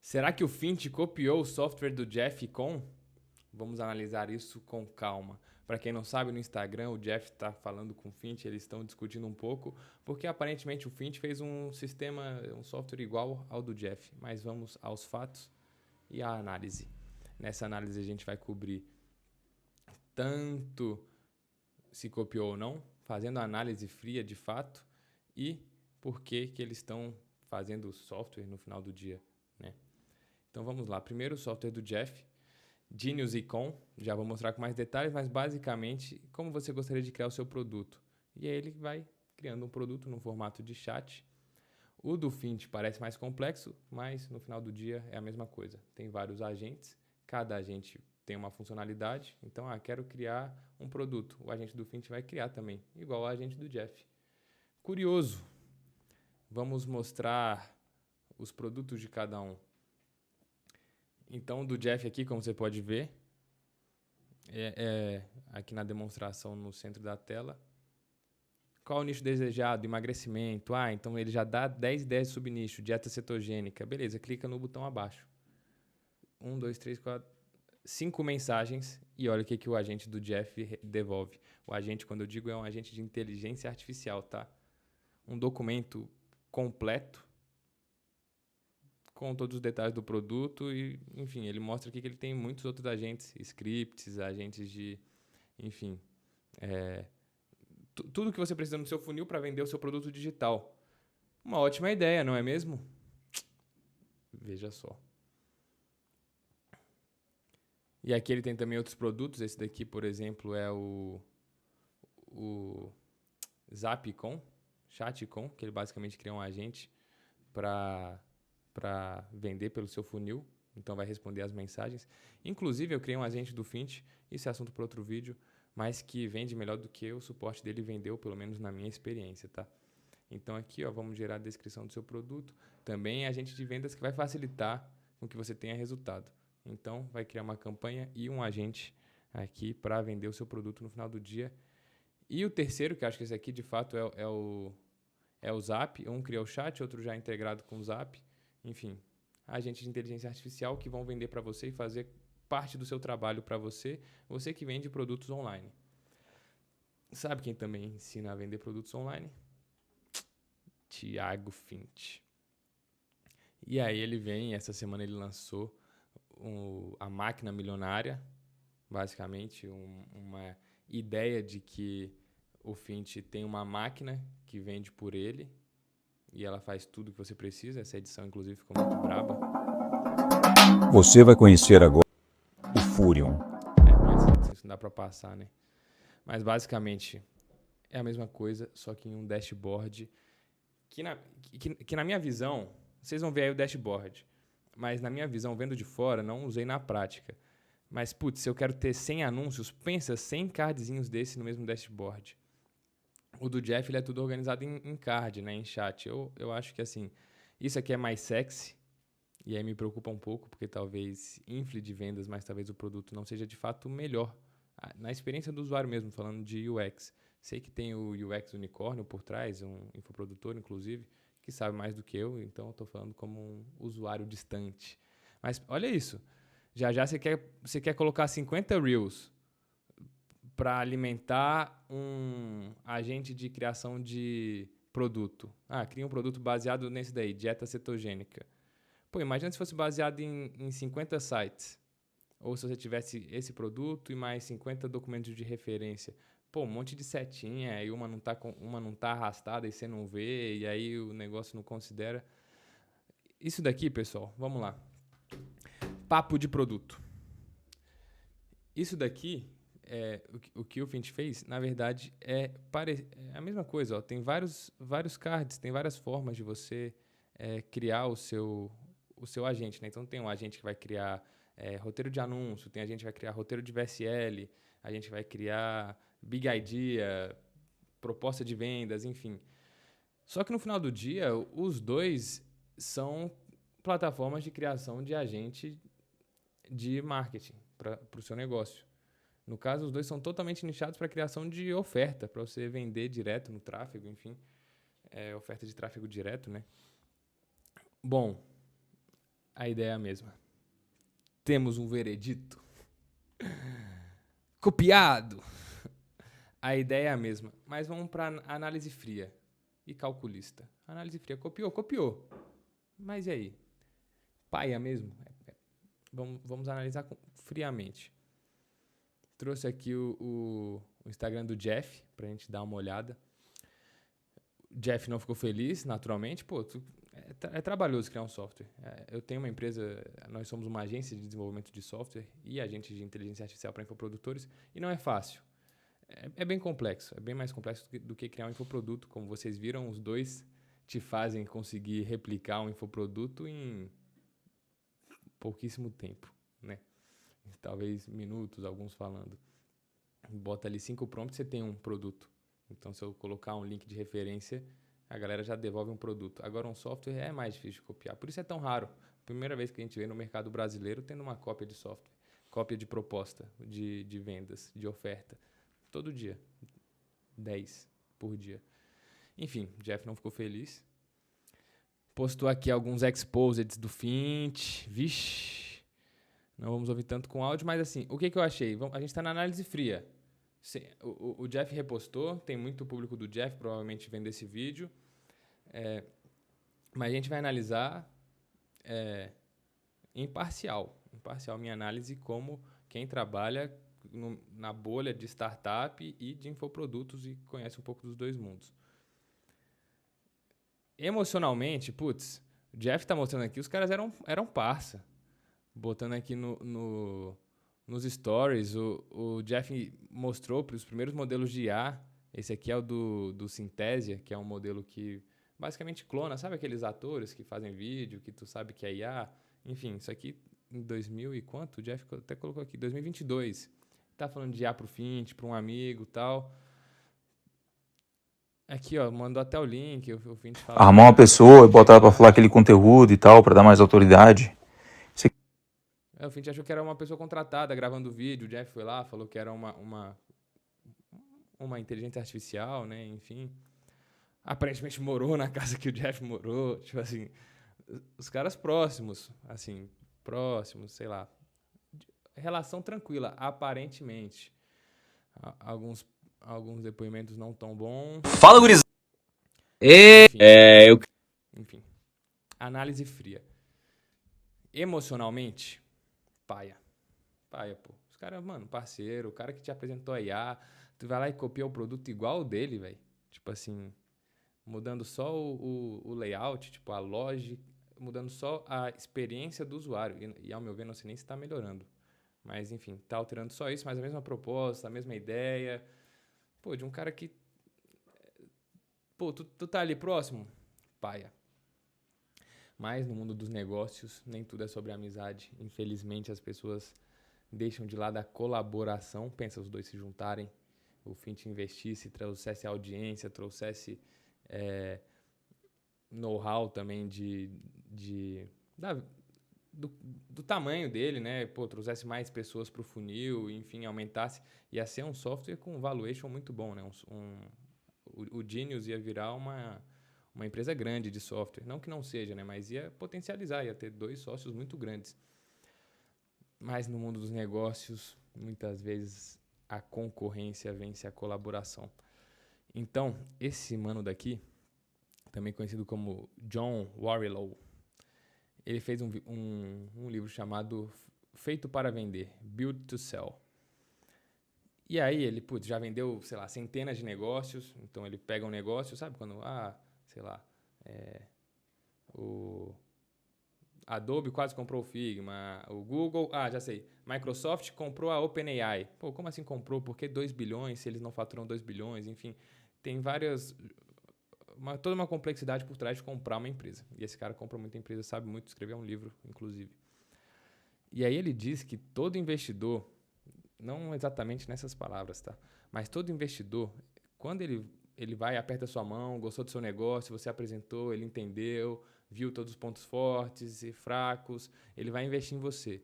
Será que o Fint copiou o software do Jeff Com? Vamos analisar isso com calma. Para quem não sabe, no Instagram o Jeff está falando com o Fint, eles estão discutindo um pouco, porque aparentemente o Fint fez um sistema, um software igual ao do Jeff. Mas vamos aos fatos e à análise. Nessa análise a gente vai cobrir tanto se copiou ou não, fazendo a análise fria de fato e por que eles estão fazendo o software no final do dia, né? Então vamos lá. Primeiro o software do Jeff, Genius Icon, já vou mostrar com mais detalhes, mas basicamente como você gostaria de criar o seu produto. E aí ele vai criando um produto no formato de chat. O do Fint parece mais complexo, mas no final do dia é a mesma coisa. Tem vários agentes, cada agente tem uma funcionalidade. Então, quero criar um produto. O agente do Fint vai criar também, igual o agente do Jeff. Curioso. Vamos mostrar os produtos de cada um. Então, do Jeff aqui, como você pode ver, aqui na demonstração no centro da tela. Qual o nicho desejado? Emagrecimento. Então ele já dá 10 ideias de subnicho. Dieta cetogênica. Beleza, clica no botão abaixo. 1, 2, 3, 4, 5 mensagens e olha o que o agente do Jeff devolve. O agente, quando eu digo, é um agente de inteligência artificial, tá? Um documento completo com todos os detalhes do produto e, enfim, ele mostra aqui que ele tem muitos outros agentes, scripts, agentes de, enfim, tudo que você precisa no seu funil para vender o seu produto digital. Uma ótima ideia, não é mesmo? Veja só. E aqui ele tem também outros produtos. Esse daqui, por exemplo, é o Zapcom, Chatcom, que ele basicamente cria um agente para vender pelo seu funil. Então vai responder as mensagens. Inclusive eu criei um agente do Fint, isso é assunto para outro vídeo, mas que vende melhor do que o suporte dele vendeu, pelo menos na minha experiência, tá? Então aqui, vamos gerar a descrição do seu produto. Também é agente de vendas que vai facilitar com que você tenha resultado. Então vai criar uma campanha e um agente aqui para vender o seu produto no final do dia. E o terceiro, que acho que esse aqui de fato é o Zap. Um cria o chat, outro já é integrado com o Zap. Enfim, agentes de inteligência artificial que vão vender para você e fazer parte do seu trabalho para você, você que vende produtos online. Sabe quem também ensina a vender produtos online? Thiago Fint. E aí ele vem, essa semana ele lançou a máquina milionária, basicamente uma ideia de que o Fint tem uma máquina que vende por ele e ela faz tudo que você precisa. Essa edição, inclusive, ficou muito braba. Você vai conhecer agora o Furion. Mas isso não dá pra passar, né? Mas basicamente é a mesma coisa, só que em um dashboard que na minha visão, vocês vão ver aí o dashboard, mas na minha visão, vendo de fora, não usei na prática. Mas, putz, se eu quero ter 100 anúncios, pensa 100 cardzinhos desse no mesmo dashboard. O do Jeff ele é tudo organizado em card, né, em chat. Eu acho que assim, isso aqui é mais sexy, e aí me preocupa um pouco, porque talvez infle de vendas, mas talvez o produto não seja de fato melhor. Na experiência do usuário mesmo, falando de UX. Sei que tem o UX unicórnio por trás, um infoprodutor, inclusive, que sabe mais do que eu, então eu estou falando como um usuário distante. Mas olha isso. Já você quer colocar 50 Reels para alimentar um agente de criação de produto. Cria um produto baseado nesse daí, dieta cetogênica. Pô, imagina se fosse baseado em 50 sites. Ou se você tivesse esse produto e mais 50 documentos de referência. Pô, um monte de setinha, e uma não tá arrastada e você não vê, e aí o negócio não considera. Isso daqui, pessoal, vamos lá. Papo de produto. Isso daqui, o que o Fint fez, na verdade, é a mesma coisa. Tem vários cards, tem várias formas de você criar o seu agente, né? Então tem um agente que vai criar roteiro de anúncio, tem agente que vai criar roteiro de VSL, a gente vai criar Big Idea, proposta de vendas, enfim. Só que no final do dia, os dois são plataformas de criação de agente de marketing para o seu negócio. No caso, os dois são totalmente nichados para a criação de oferta, para você vender direto no tráfego, enfim. Oferta de tráfego direto, né? Bom, A ideia é a mesma. Temos um veredito. Copiado. A ideia é a mesma, mas vamos para análise fria e calculista. Análise fria, copiou. Mas e aí? Paia mesmo? Vamos analisar friamente. Trouxe aqui o Instagram do Jeff pra gente dar uma olhada. O Jeff não ficou feliz, naturalmente. Pô, é trabalhoso criar um software. Eu tenho uma empresa, nós somos uma agência de desenvolvimento de software e agente de inteligência artificial para infoprodutores, e não é fácil. É bem complexo, é bem mais complexo do que criar um infoproduto. Como vocês viram, os dois te fazem conseguir replicar um infoproduto em pouquíssimo tempo, né? Talvez minutos, alguns falando. Bota ali 5 prompts, você tem um produto. Então, se eu colocar um link de referência, a galera já devolve um produto. Agora, um software é mais difícil de copiar. Por isso é tão raro. Primeira vez que a gente vê no mercado brasileiro tendo uma cópia de software. Cópia de proposta, de vendas, de oferta. Todo dia. 10 por dia. Enfim, Jeff não ficou feliz. Postou aqui alguns exposeds do Fint. Vixe. Não vamos ouvir tanto com áudio, mas assim, o que eu achei? A gente está na análise fria. O Jeff repostou, tem muito público do Jeff provavelmente vendo esse vídeo. Mas a gente vai analisar imparcial. Imparcial minha análise como quem trabalha na bolha de startup e de infoprodutos e conhece um pouco dos dois mundos. Emocionalmente, o Jeff tá mostrando aqui, os caras eram parça. Botando aqui nos stories, o Jeff mostrou para os primeiros modelos de IA. Esse aqui é o do Synthesia, que é um modelo que basicamente clona, sabe aqueles atores que fazem vídeo, que tu sabe que é IA? Enfim, isso aqui em 2000 e quanto? O Jeff até colocou aqui, 2022. Tá falando de IA pro Fint, para um amigo e tal. Aqui, ó, mandou até o link, o Fint fala... Arrumar uma pessoa e botar ela pra falar aquele conteúdo e tal, pra dar mais autoridade. O Fint achou que era uma pessoa contratada gravando vídeo, o Jeff foi lá, falou que era uma inteligência artificial, né, enfim. Aparentemente morou na casa que o Jeff morou, tipo assim, os caras próximos, sei lá. Relação tranquila, aparentemente. Alguns depoimentos não tão bons. Fala, gurizada! Enfim. Análise fria. Emocionalmente, paia, pô. Os caras, mano, parceiro, o cara que te apresentou a IA, tu vai lá e copia o produto igual o dele, velho. Tipo assim, mudando só o layout, tipo a lógica, mudando só a experiência do usuário. E ao meu ver, não sei nem se tá melhorando. Mas, enfim, tá alterando só isso, mas a mesma proposta, a mesma ideia. Pô, de um cara que... Pô, tu tá ali próximo? Paia. Mas no mundo dos negócios, nem tudo é sobre amizade. Infelizmente, as pessoas deixam de lado a colaboração. Pensa os dois se juntarem, o Fint investisse, trouxesse audiência, trouxesse know-how também do tamanho dele, né? Pô, trouxesse mais pessoas para o funil, enfim, aumentasse. Ia ser um software com valuation muito bom, né? O Genius ia virar uma empresa grande de software. Não que não seja, né? Mas ia potencializar, ia ter 2 sócios muito grandes. Mas no mundo dos negócios, muitas vezes a concorrência vence a colaboração. Então, esse mano daqui, também conhecido como John Warrilow, ele fez um livro chamado Feito para Vender, Build to Sell. E aí ele, já vendeu, sei lá, centenas de negócios. Então ele pega um negócio, sabe quando, sei lá, o Adobe quase comprou o Figma, o Google, já sei, Microsoft comprou a OpenAI. Pô, como assim comprou? Por que 2 bilhões se eles não faturam 2 bilhões? Enfim, tem toda uma complexidade por trás de comprar uma empresa. E esse cara compra muita empresa, sabe muito, escreveu um livro, inclusive. E aí ele diz que todo investidor, não exatamente nessas palavras, tá? Mas todo investidor, quando ele vai, aperta sua mão, gostou do seu negócio, você apresentou, ele entendeu, viu todos os pontos fortes e fracos, ele vai investir em você.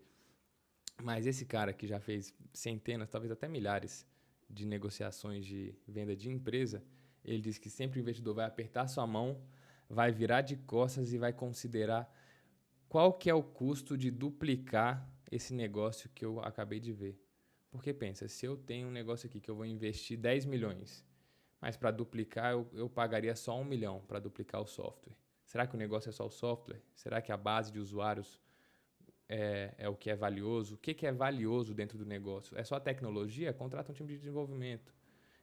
Mas esse cara que já fez centenas, talvez até milhares de negociações de venda de empresa, ele diz que sempre o investidor vai apertar sua mão, vai virar de costas e vai considerar qual que é o custo de duplicar esse negócio que eu acabei de ver? Porque pensa, se eu tenho um negócio aqui que eu vou investir 10 milhões, mas para duplicar eu pagaria só 1 milhão para duplicar o software. Será que o negócio é só o software? Será que a base de usuários é o que é valioso? O que é valioso dentro do negócio? É só a tecnologia? Contrata um time de desenvolvimento.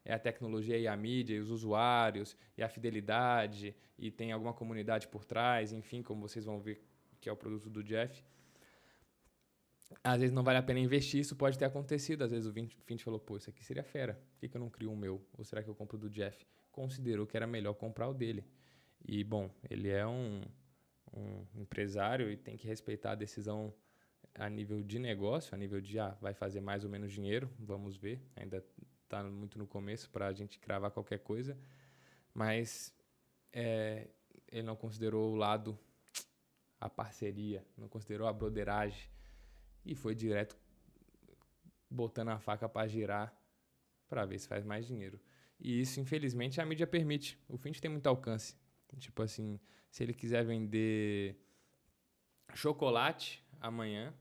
É a tecnologia e a mídia, e os usuários, e a fidelidade, e tem alguma comunidade por trás, enfim, como vocês vão ver que é o produto do Jeff. Às vezes não vale a pena investir, isso pode ter acontecido. Às vezes o Vint falou, pô, isso aqui seria fera, por que eu não crio o meu? Ou será que eu compro o do Jeff? Considerou que era melhor comprar o dele. E, bom, ele é um empresário e tem que respeitar a decisão a nível de negócio, a nível de, vai fazer mais ou menos dinheiro, vamos ver, ainda está muito no começo para a gente cravar qualquer coisa, mas ele não considerou o lado, a parceria, não considerou a broderagem e foi direto botando a faca para girar para ver se faz mais dinheiro. E isso, infelizmente, a mídia permite. O Vint tem muito alcance. Tipo assim, se ele quiser vender chocolate amanhã,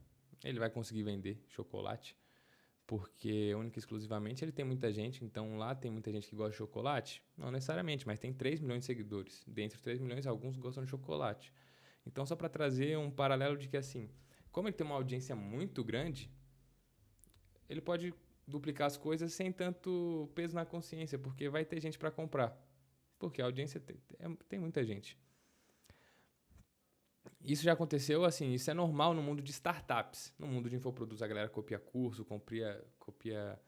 ele vai conseguir vender chocolate, porque única e exclusivamente ele tem muita gente, então lá tem muita gente que gosta de chocolate? Não necessariamente, mas tem 3 milhões de seguidores. Dentre os 3 milhões, alguns gostam de chocolate. Então, só para trazer um paralelo de que, assim, como ele tem uma audiência muito grande, ele pode duplicar as coisas sem tanto peso na consciência, porque vai ter gente para comprar. Porque a audiência tem muita gente. Isso já aconteceu, assim, isso é normal no mundo de startups. No mundo de infoprodutos, a galera copia curso, copia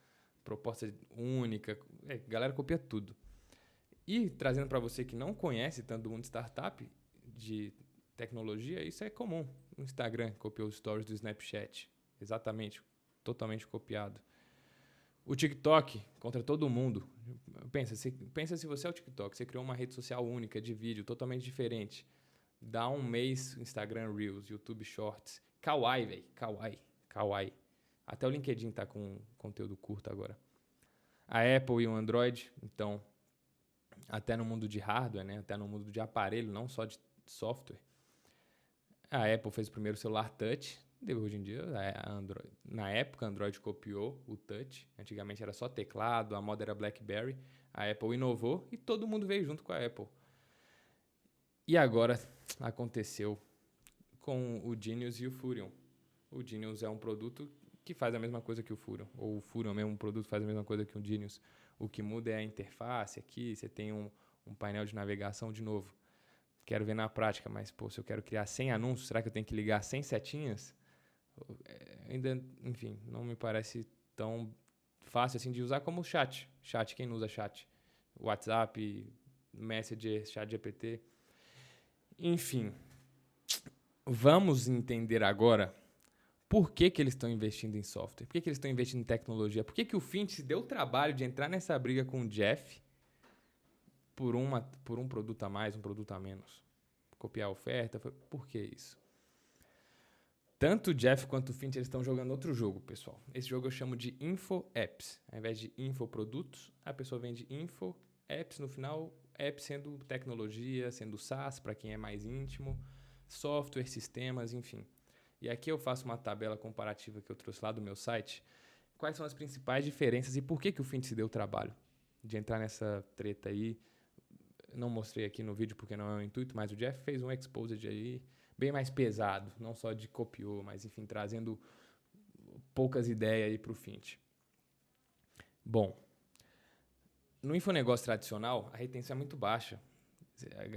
proposta única, a galera copia tudo. E trazendo para você que não conhece tanto do mundo de startup, de tecnologia, isso é comum. O Instagram copiou os stories do Snapchat. Exatamente, totalmente copiado. O TikTok, contra todo mundo. Pensa se você é o TikTok, você criou uma rede social única de vídeo, totalmente diferente. Dá um mês Instagram Reels, YouTube Shorts. Kawaii, velho. Kawaii. Até o LinkedIn tá com conteúdo curto agora. A Apple e o Android, então, até no mundo de hardware, né? Até no mundo de aparelho, não só de software. A Apple fez o primeiro celular touch. Hoje em dia, na época, a Android copiou o touch. Antigamente era só teclado, a moda era BlackBerry. A Apple inovou e todo mundo veio junto com a Apple. E agora aconteceu com o Genius e o Furion. O Genius é um produto que faz a mesma coisa que o Furion. Ou o Furion é mesmo um produto que faz a mesma coisa que o Genius. O que muda é a interface aqui. Você tem um painel de navegação de novo. Quero ver na prática, mas pô, se eu quero criar 100 anúncios, será que eu tenho que ligar 100 setinhas? Ainda, enfim, não me parece tão fácil assim de usar como o chat. Chat, quem não usa chat? WhatsApp, Messenger, ChatGPT. Enfim, vamos entender agora por que eles estão investindo em software, por que eles estão investindo em tecnologia, por que o Vint se deu o trabalho de entrar nessa briga com o Jeff por um produto a mais, um produto a menos. Copiar a oferta, por que isso? Tanto o Jeff quanto o Vint eles estão jogando outro jogo, pessoal. Esse jogo eu chamo de Info Apps. Ao invés de infoprodutos, a pessoa vende Info Apps no final, app sendo tecnologia, sendo SaaS para quem é mais íntimo, software, sistemas, enfim. E aqui eu faço uma tabela comparativa que eu trouxe lá do meu site. Quais são as principais diferenças e por que o Vint se deu o trabalho de entrar nessa treta aí. Não mostrei aqui no vídeo porque não é o intuito, mas o Jeff fez um exposed aí bem mais pesado, não só de copiou, mas enfim, trazendo poucas ideias aí para o Vint. Bom, no infonegócio tradicional, a retenção é muito baixa.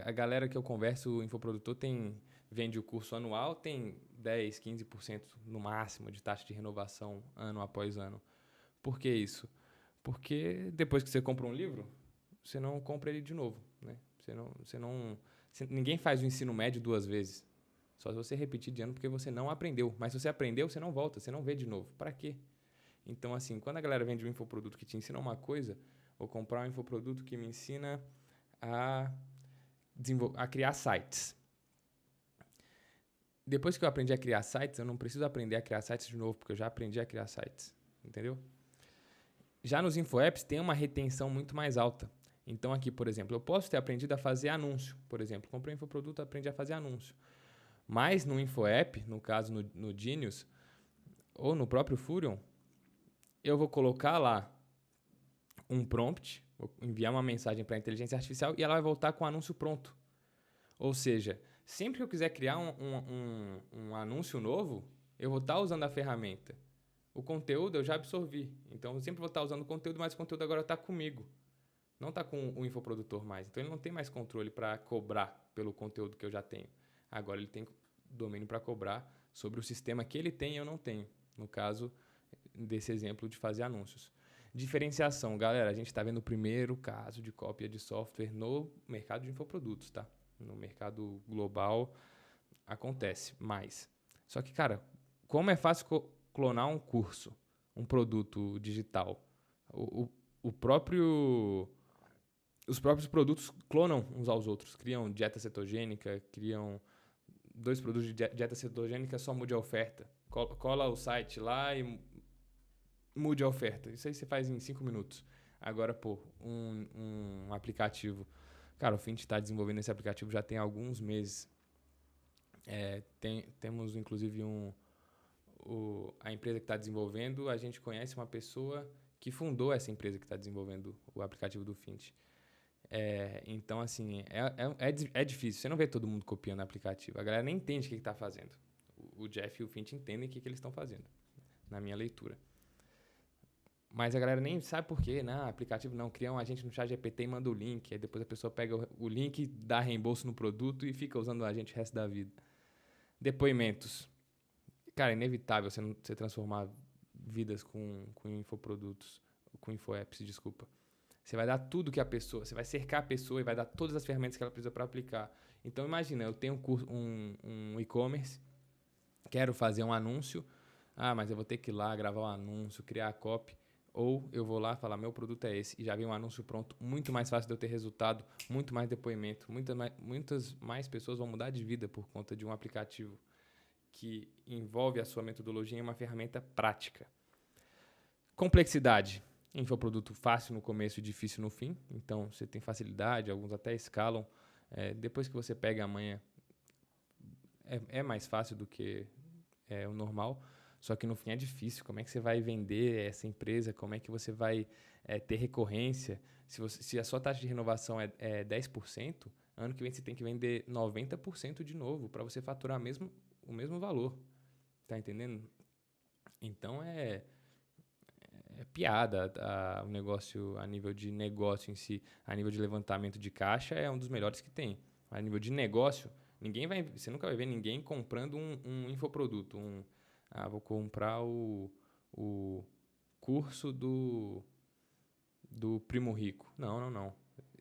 A galera que eu converso, o infoprodutor, vende o curso anual, tem 10, 15% no máximo de taxa de renovação ano após ano. Por que isso? Porque depois que você compra um livro, você não compra ele de novo, né? Ninguém faz o ensino médio 2 vezes. Só se você repetir de ano porque você não aprendeu. Mas se você aprendeu, você não volta, você não vê de novo. Para quê? Então, assim, quando a galera vende um infoproduto que te ensina uma coisa, vou comprar um infoproduto que me ensina a criar sites. Depois que eu aprendi a criar sites, eu não preciso aprender a criar sites de novo, porque eu já aprendi a criar sites. Entendeu? Já nos InfoApps tem uma retenção muito mais alta. Então aqui, por exemplo, eu posso ter aprendido a fazer anúncio. Por exemplo, comprei um infoproduto, aprendi a fazer anúncio. Mas no InfoApp, no caso no Genius, ou no próprio Furion, eu vou colocar lá um prompt, vou enviar uma mensagem para a inteligência artificial e ela vai voltar com o anúncio pronto. Ou seja, sempre que eu quiser criar um anúncio novo, eu vou estar usando a ferramenta. O conteúdo eu já absorvi. Então, eu sempre vou estar usando o conteúdo, mas o conteúdo agora está comigo. Não está com o infoprodutor mais. Então, ele não tem mais controle para cobrar pelo conteúdo que eu já tenho. Agora, ele tem domínio para cobrar sobre o sistema que ele tem e eu não tenho. No caso desse exemplo de fazer anúncios. Diferenciação. Galera, a gente está vendo o primeiro caso de cópia de software no mercado de infoprodutos, tá? No mercado global acontece mais. Só que, cara, como é fácil clonar um curso, um produto digital. Os próprios produtos clonam uns aos outros. Criam dieta cetogênica, criam 2 produtos de dieta cetogênica, só mude a oferta. Cola o site lá e mude a oferta. Isso aí você faz em 5 minutos. Agora, um aplicativo. Cara, o Fint está desenvolvendo esse aplicativo já tem alguns meses. Temos, inclusive, a empresa que está desenvolvendo. A gente conhece uma pessoa que fundou essa empresa que está desenvolvendo o aplicativo do Fint. Então, assim, é difícil. Você não vê todo mundo copiando o aplicativo. A galera nem entende o que está fazendo. O Jeff e o Fint entendem o que eles estão fazendo, na minha leitura. Mas a galera nem sabe por quê. Não, aplicativo não. Cria um agente no ChatGPT e manda o link. Aí depois a pessoa pega o link, dá reembolso no produto e fica usando o agente o resto da vida. Depoimentos. Cara, é inevitável você transformar vidas com infoprodutos. Com infoapps, desculpa. Você vai dar tudo que a pessoa... Você vai cercar a pessoa e vai dar todas as ferramentas que ela precisa para aplicar. Então, imagina, eu tenho um e-commerce, quero fazer um anúncio. Mas eu vou ter que ir lá, gravar um anúncio, criar a copy. Ou eu vou lá falar, meu produto é esse, e já vem um anúncio pronto, muito mais fácil de eu ter resultado, muito mais depoimento, muitas mais pessoas vão mudar de vida por conta de um aplicativo que envolve a sua metodologia em uma ferramenta prática. Complexidade. Infoproduto fácil no começo e difícil no fim, então você tem facilidade, alguns até escalam. Depois que você pega a manha, é mais fácil do que o normal. Só que no fim é difícil. Como é que você vai vender essa empresa? Como é que você vai ter recorrência? Se a sua taxa de renovação é 10%, ano que vem você tem que vender 90% de novo para você faturar o mesmo valor. Tá entendendo? Então é piada. O negócio, a nível de negócio em si, a nível de levantamento de caixa, é um dos melhores que tem. A nível de negócio, você nunca vai ver ninguém comprando um infoproduto, vou comprar o curso do Primo Rico. Não.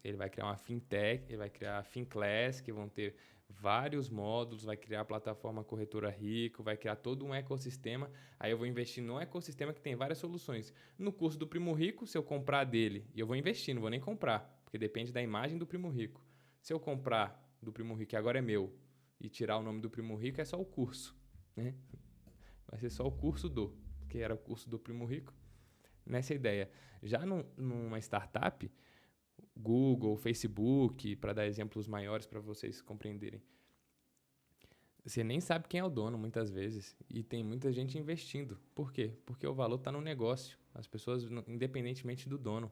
Ele vai criar uma fintech, ele vai criar a Finclass, que vão ter vários módulos, vai criar a plataforma Corretora Rico, vai criar todo um ecossistema. Aí eu vou investir num ecossistema que tem várias soluções. No curso do Primo Rico, se eu comprar dele, e eu vou investir, não vou nem comprar, porque depende da imagem do Primo Rico. Se eu comprar do Primo Rico, que agora é meu, e tirar o nome do Primo Rico, é só o curso, né? Vai ser só o curso que era o curso do Primo Rico, nessa ideia. Já numa startup, Google, Facebook, para dar exemplos maiores para vocês compreenderem, você nem sabe quem é o dono muitas vezes e tem muita gente investindo. Por quê? Porque o valor está no negócio, as pessoas, independentemente do dono.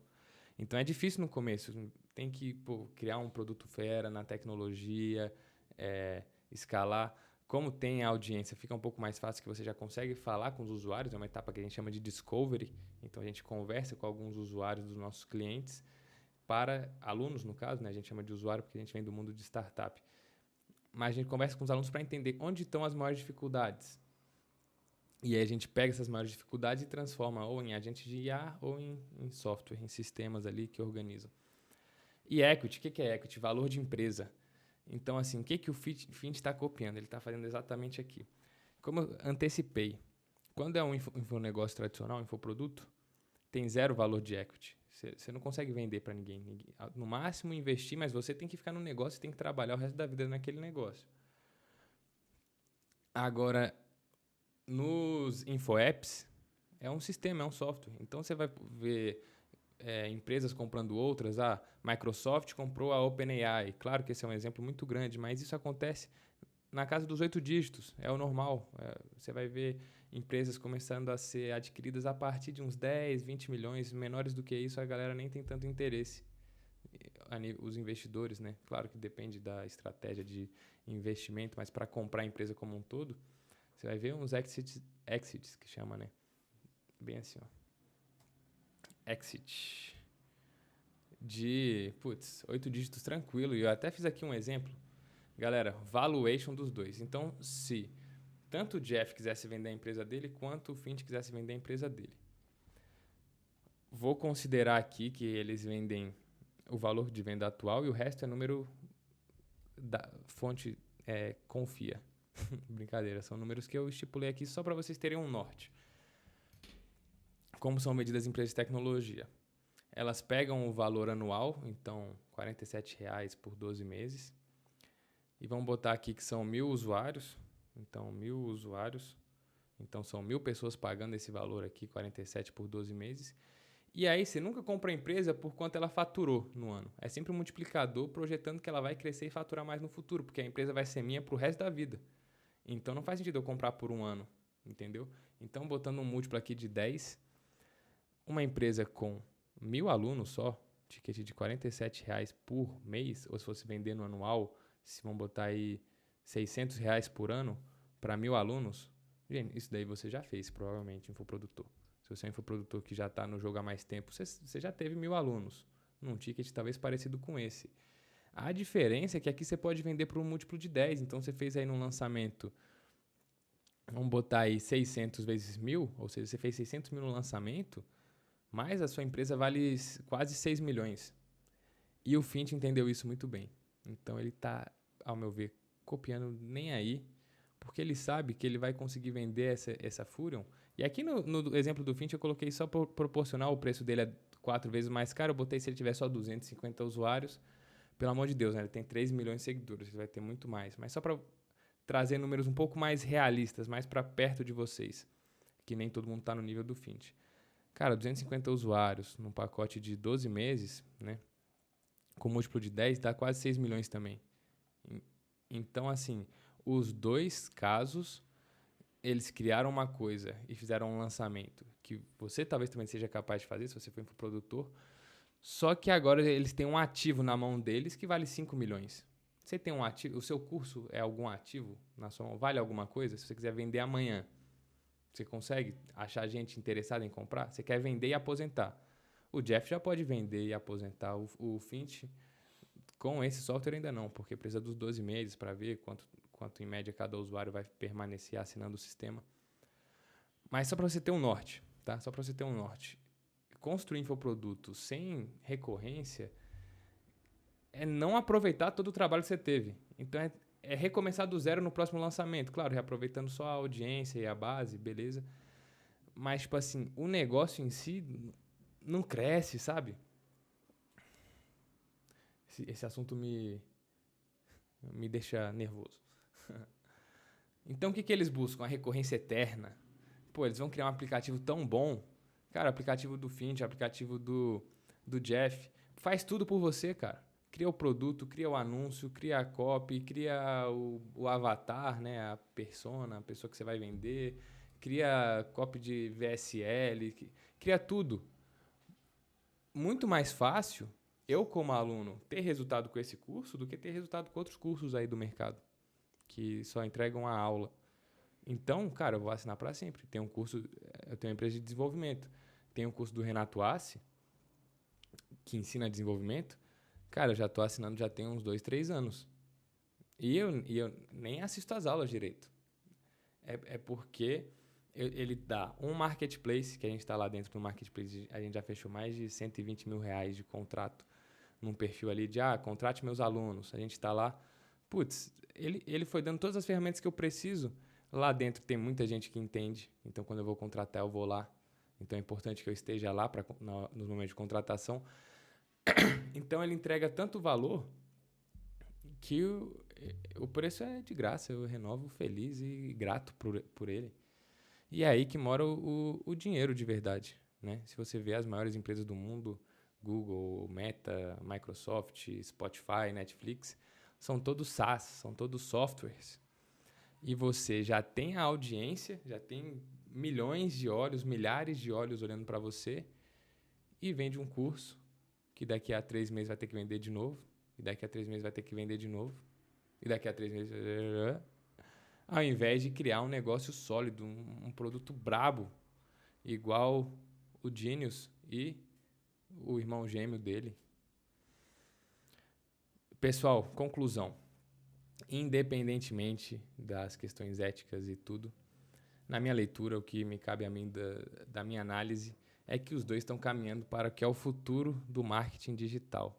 Então é difícil no começo, tem que criar um produto fera na tecnologia, escalar. Como tem a audiência, fica um pouco mais fácil que você já consegue falar com os usuários, é uma etapa que a gente chama de discovery. Então, a gente conversa com alguns usuários dos nossos clientes, para alunos, no caso, né? A gente chama de usuário porque a gente vem do mundo de startup. Mas a gente conversa com os alunos para entender onde estão as maiores dificuldades. E aí a gente pega essas maiores dificuldades e transforma ou em agentes de IA ou em software, em sistemas ali que organizam. E equity, o que é equity? Valor de empresa. Então, assim, o que o Fint está copiando? Ele está fazendo exatamente aqui. Como eu antecipei, quando é um infonegócio tradicional, um infoproduto, tem 0 valor de equity. Você não consegue vender para ninguém. No máximo, investir, mas você tem que ficar no negócio e tem que trabalhar o resto da vida naquele negócio. Agora, nos infoapps, é um sistema, é um software. Então, você vai ver empresas comprando outras. Microsoft comprou a OpenAI. Claro que esse é um exemplo muito grande, mas isso acontece na casa dos 8 dígitos, é o normal. Você vai ver empresas começando a ser adquiridas a partir de uns 10, 20 milhões. Menores do que isso, a galera nem tem tanto interesse. Os investidores, né? Claro que depende da estratégia de investimento, mas para comprar a empresa como um todo, você vai ver uns exits que chama, né? Bem assim, ó. Exit. De, 8 dígitos tranquilo. E eu até fiz aqui um exemplo. Galera, valuation dos dois. Então, se tanto o Jeff quisesse vender a empresa dele, quanto o Fint quisesse vender a empresa dele. Vou considerar aqui que eles vendem o valor de venda atual e o resto é número da fonte confia. Brincadeira, são números que eu estipulei aqui só para vocês terem um norte. Como são medidas as empresas de tecnologia? Elas pegam o valor anual, então R$ 47,00 por 12 meses, e vão botar aqui que são 1.000 usuários, então 1.000 usuários, então são 1.000 pessoas pagando esse valor aqui, 47 por 12 meses. E aí você nunca compra a empresa por quanto ela faturou no ano. É sempre um multiplicador projetando que ela vai crescer e faturar mais no futuro, porque a empresa vai ser minha pro resto da vida. Então não faz sentido eu comprar por um ano, entendeu? Então botando um múltiplo aqui de 10, uma empresa com 1.000 alunos só, ticket de R$ 47,00 por mês, ou se fosse vender no anual, se vão botar aí R$ 600,00 por ano para 1.000 alunos, gente, isso daí você já fez, provavelmente, infoprodutor. Se você é um infoprodutor que já está no jogo há mais tempo, você já teve 1.000 alunos, num ticket talvez parecido com esse. A diferença é que aqui você pode vender por um múltiplo de 10, então você fez aí num lançamento, vamos botar aí 600 vezes 1.000, ou seja, você fez 600 mil no lançamento, mas a sua empresa vale quase 6 milhões. E o Fint entendeu isso muito bem. Então ele está, ao meu ver, copiando nem aí, porque ele sabe que ele vai conseguir vender essa Furion. E aqui no exemplo do Fint eu coloquei só proporcional, o preço dele é 4 vezes mais caro, eu botei se ele tiver só 250 usuários. Pelo amor de Deus, né? Ele tem 3 milhões de seguidores, ele vai ter muito mais. Mas só para trazer números um pouco mais realistas, mais para perto de vocês, que nem todo mundo está no nível do Fint. Cara, 250 usuários num pacote de 12 meses, né? Com múltiplo de 10, dá quase 6 milhões também. Então, assim, os dois casos, eles criaram uma coisa e fizeram um lançamento que você talvez também seja capaz de fazer, se você for infoprodutor, só que agora eles têm um ativo na mão deles que vale 5 milhões. Você tem um ativo, o seu curso é algum ativo na sua mão? Vale alguma coisa? Se você quiser vender amanhã, você consegue achar gente interessada em comprar? Você quer vender e aposentar. O Jeff já pode vender e aposentar. O Fint, com esse software ainda não, porque precisa dos 12 meses para ver quanto em média cada usuário vai permanecer assinando o sistema. Mas só para você ter um norte, tá? Só para você ter um norte. Construir infoproduto sem recorrência é não aproveitar todo o trabalho que você teve. Então é recomeçar do zero no próximo lançamento. Claro, reaproveitando só a audiência e a base, beleza. Mas, tipo assim, o negócio em si não cresce, sabe? Esse assunto me deixa nervoso. Então, o que eles buscam? A recorrência eterna. Pô, eles vão criar um aplicativo tão bom. Cara, o aplicativo do Fint, o aplicativo do Jeff, faz tudo por você, cara. Cria o produto, cria o anúncio, cria a copy, cria o avatar, né? A persona, a pessoa que você vai vender, cria copy de VSL, cria tudo. Muito mais fácil eu, como aluno, ter resultado com esse curso do que ter resultado com outros cursos aí do mercado, que só entregam a aula. Então, cara, eu vou assinar para sempre. Tem um curso, eu tenho uma empresa de desenvolvimento. Tem um curso do Renato Assi, que ensina desenvolvimento. Cara, eu já estou assinando já tem uns 2, 3 anos. E eu nem assisto as aulas direito. É porque ele dá um marketplace, que a gente está lá dentro do marketplace, a gente já fechou mais de R$120 mil de contrato num perfil ali de, contrate meus alunos. A gente está lá. Putz, ele foi dando todas as ferramentas que eu preciso. Lá dentro tem muita gente que entende. Então, quando eu vou contratar, eu vou lá. Então, é importante que eu esteja lá nos momentos de contratação. Então, ele entrega tanto valor que o preço é de graça. Eu renovo feliz e grato por ele. E é aí que mora o dinheiro de verdade, né? Se você vê as maiores empresas do mundo, Google, Meta, Microsoft, Spotify, Netflix, são todos SaaS, são todos softwares. e você já tem a audiência, já tem milhões de olhos, milhares de olhos olhando para você, e vende um curso que daqui a 3 meses vai ter que vender de novo, e daqui a 3 meses vai ter que vender de novo, e daqui a 3 meses... Ao invés de criar um negócio sólido, um produto brabo, igual o Genius e o irmão gêmeo dele. Pessoal, conclusão. Independentemente das questões éticas e tudo, na minha leitura, o que me cabe a mim da minha análise é que os dois estão caminhando para o que é o futuro do marketing digital.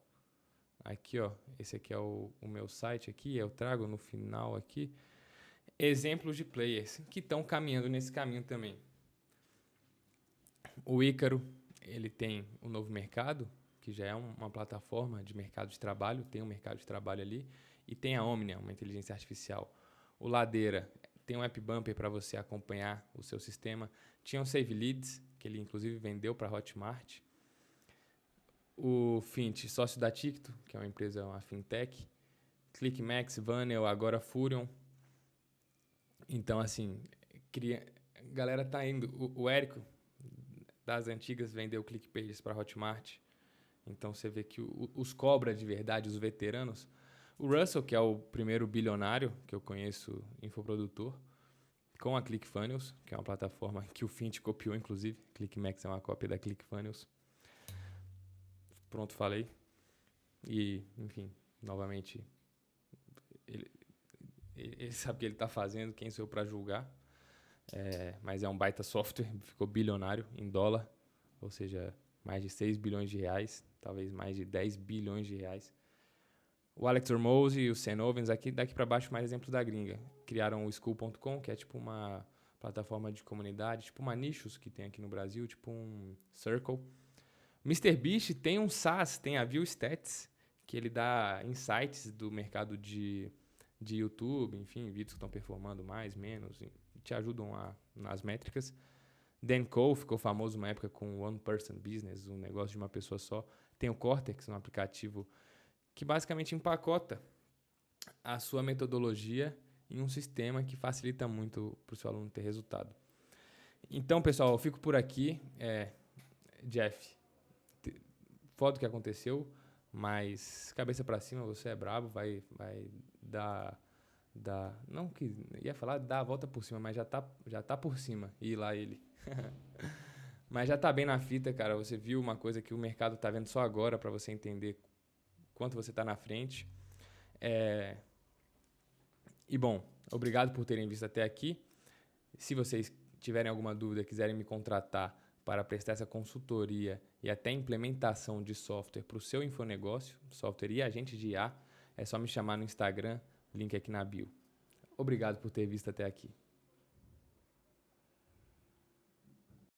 Aqui, ó, esse aqui é o meu site aqui, eu trago no final aqui exemplos de players que estão caminhando nesse caminho também. O Ícaro, ele tem o Novo Mercado, que já é uma plataforma de mercado de trabalho, tem um mercado de trabalho ali, e tem a Omnia, uma inteligência artificial. O Ladeira tem um app bumper para você acompanhar o seu sistema. Tinha o Save Leads, que ele inclusive vendeu para a Hotmart. O Fint, sócio da Ticto, que é uma empresa, uma fintech. ClickMax, Vanel, agora Furion. Então, assim, a galera tá indo. O Érico, das antigas, vendeu ClickPages para a Hotmart. Então, você vê que os cobra de verdade, os veteranos. O Russell, que é o primeiro bilionário que eu conheço, infoprodutor, com a ClickFunnels, que é uma plataforma que o Fint copiou, inclusive. ClickMax é uma cópia da ClickFunnels. Pronto, falei. E, enfim, novamente, ele sabe o que ele está fazendo, quem sou eu para julgar. Mas é um baita software, ficou bilionário em dólar, ou seja, mais de 6 bilhões de reais, talvez mais de 10 bilhões de reais. O Alex Hormozi e o Sam Ovens, daqui para baixo, mais exemplos da gringa. Criaram o School.com, que é tipo uma plataforma de comunidade, tipo uma Nichos que tem aqui no Brasil, tipo um Circle. O MrBeast tem um SaaS, tem a ViewStats, que ele dá insights do mercado de YouTube, enfim, vídeos que estão performando mais, menos, e te ajudam nas métricas. Dan Cole ficou famoso uma época com One Person Business, um negócio de uma pessoa só. Tem o Cortex, um aplicativo que basicamente empacota a sua metodologia em um sistema que facilita muito para o seu aluno ter resultado. Então, pessoal, eu fico por aqui. Jeff, foda o que aconteceu, mas cabeça para cima, você é brabo, vai dar... Não que ia falar dar a volta por cima, mas já tá por cima. E lá ele. Mas já tá bem na fita, cara. Você viu uma coisa que o mercado tá vendo só agora para você entender quanto você tá na frente. E bom, obrigado por terem visto até aqui. Se vocês tiverem alguma dúvida, quiserem me contratar para prestar essa consultoria e até implementação de software para o seu infonegócio, software e agente de IA, é só me chamar no Instagram, link aqui na bio. Obrigado por ter visto até aqui.